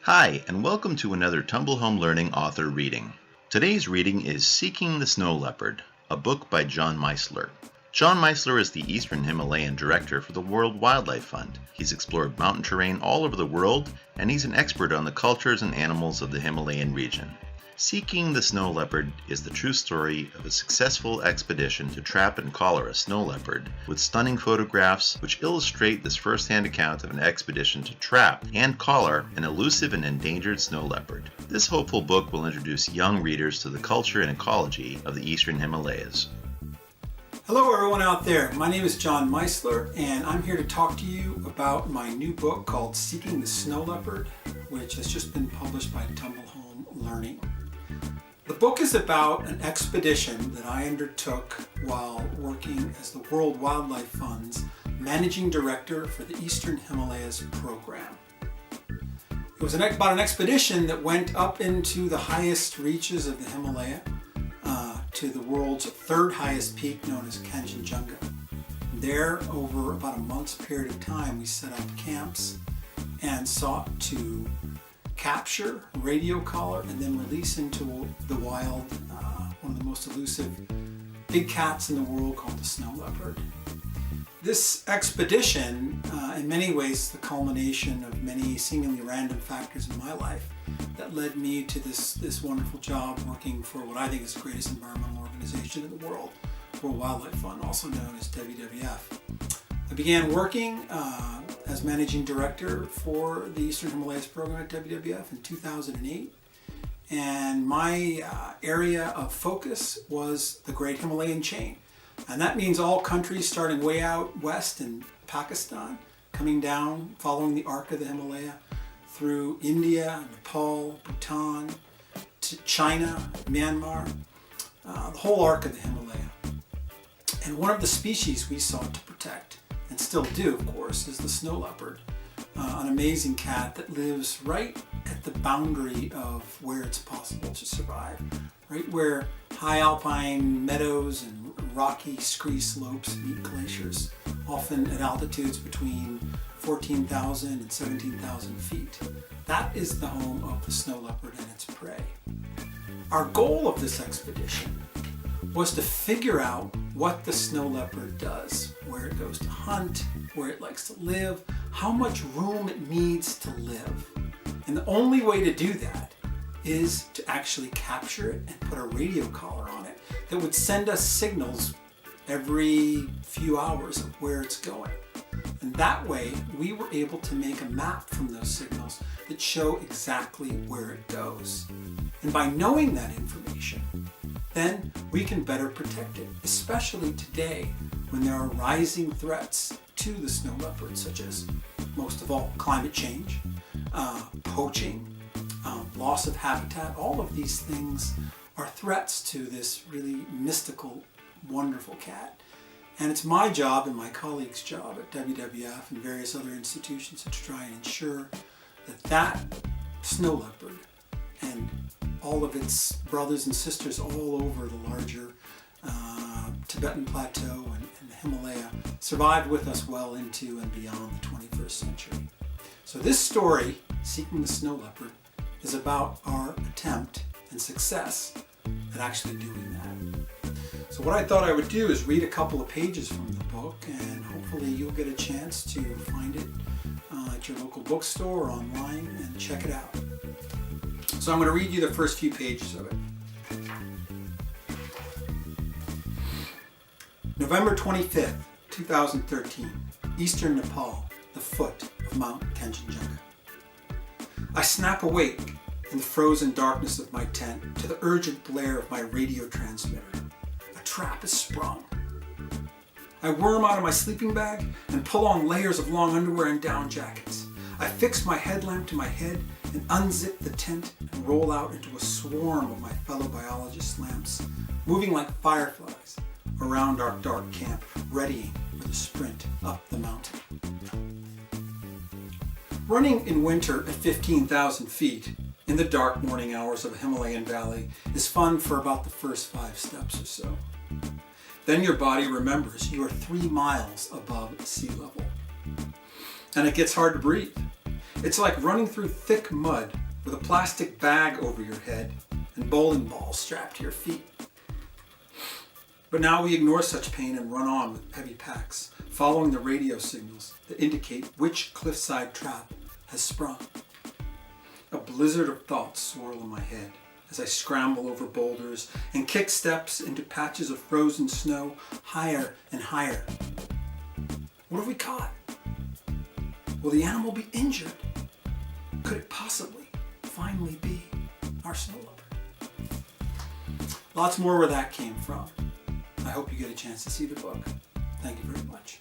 Hi, and welcome to another Tumblehome Learning author reading. Today's reading is Seeking the Snow Leopard, a book by Jon Miceler. Jon Miceler is the Eastern Himalayan Director for the World Wildlife Fund. He's explored mountain terrain all over the world, and he's an expert on the cultures and animals of the Himalayan region. Seeking the Snow Leopard is the true story of a successful expedition to trap and collar a snow leopard, with stunning photographs which illustrate this first-hand account of an expedition to trap and collar an elusive and endangered snow leopard. This hopeful book will introduce young readers to the culture and ecology of the Eastern Himalayas. Hello everyone out there, my name is Jon Miceler and I'm here to talk to you about my new book called Seeking the Snow Leopard, which has just been published by Tumblehome Learning. The book is about an expedition that I undertook while working as the World Wildlife Fund's Managing Director for the Eastern Himalayas program. It was about an expedition that went up into the highest reaches of the Himalaya, to the world's third highest peak known as Kanchenjunga. There, over about a month's period of time, we set up camps and sought to capture, radio collar, and then release into the wild one of the most elusive big cats in the world called the snow leopard. This expedition, in many ways, the culmination of many seemingly random factors in my life that led me to this wonderful job working for what I think is the greatest environmental organization in the world, World Wildlife Fund, also known as WWF. I began working as Managing Director for the Eastern Himalayas program at WWF in 2008. And my area of focus was the Great Himalayan Chain. And that means all countries starting way out west in Pakistan, coming down, following the arc of the Himalaya, through India, Nepal, Bhutan, to China, Myanmar, the whole arc of the Himalaya. And one of the species we sought to protect, and still do, of course, is the snow leopard, an amazing cat that lives right at the boundary of where it's possible to survive, right where high alpine meadows and rocky scree slopes meet glaciers, often at altitudes between 14,000 and 17,000 feet. That is the home of the snow leopard and its prey. Our goal of this expedition was to figure out what the snow leopard does, where it goes to hunt, where it likes to live, how much room it needs to live. And the only way to do that is to actually capture it and put a radio collar on it that would send us signals every few hours of where it's going. And that way, we were able to make a map from those signals that show exactly where it goes. And by knowing that information, then we can better protect it, especially today when there are rising threats to the snow leopard, such as, most of all, climate change, poaching, loss of habitat. All of these things are threats to this really mystical, wonderful cat. And it's my job and my colleagues' job at WWF and various other institutions to try and ensure that that snow leopard and all of its brothers and sisters all over the larger Tibetan Plateau and the Himalaya survived with us well into and beyond the 21st century. So this story, Seeking the Snow Leopard, is about our attempt and success at actually doing that. So what I thought I would do is read a couple of pages from the book, and hopefully you'll get a chance to find it at your local bookstore or online and check it out. So I'm going to read you the first few pages of it. November 25th, 2013, Eastern Nepal, the foot of Mount Kanchenjunga. I snap awake in the frozen darkness of my tent to the urgent blare of my radio transmitter. A trap is sprung. I worm out of my sleeping bag and pull on layers of long underwear and down jackets. I fix my headlamp to my head and unzip the tent and roll out into a swarm of my fellow biologists' lamps, moving like fireflies around our dark camp, readying for the sprint up the mountain. Running in winter at 15,000 feet in the dark morning hours of a Himalayan valley is fun for about the first 5 steps or so. Then your body remembers you are 3 miles above sea level. And it gets hard to breathe. It's like running through thick mud with a plastic bag over your head and bowling balls strapped to your feet. But now we ignore such pain and run on with heavy packs, following the radio signals that indicate which cliffside trap has sprung. A blizzard of thoughts swirl in my head as I scramble over boulders and kick steps into patches of frozen snow higher and higher. What have we caught? Will the animal be injured? Could it possibly finally be our snow leopard? Lots more where that came from. I hope you get a chance to see the book. Thank you very much.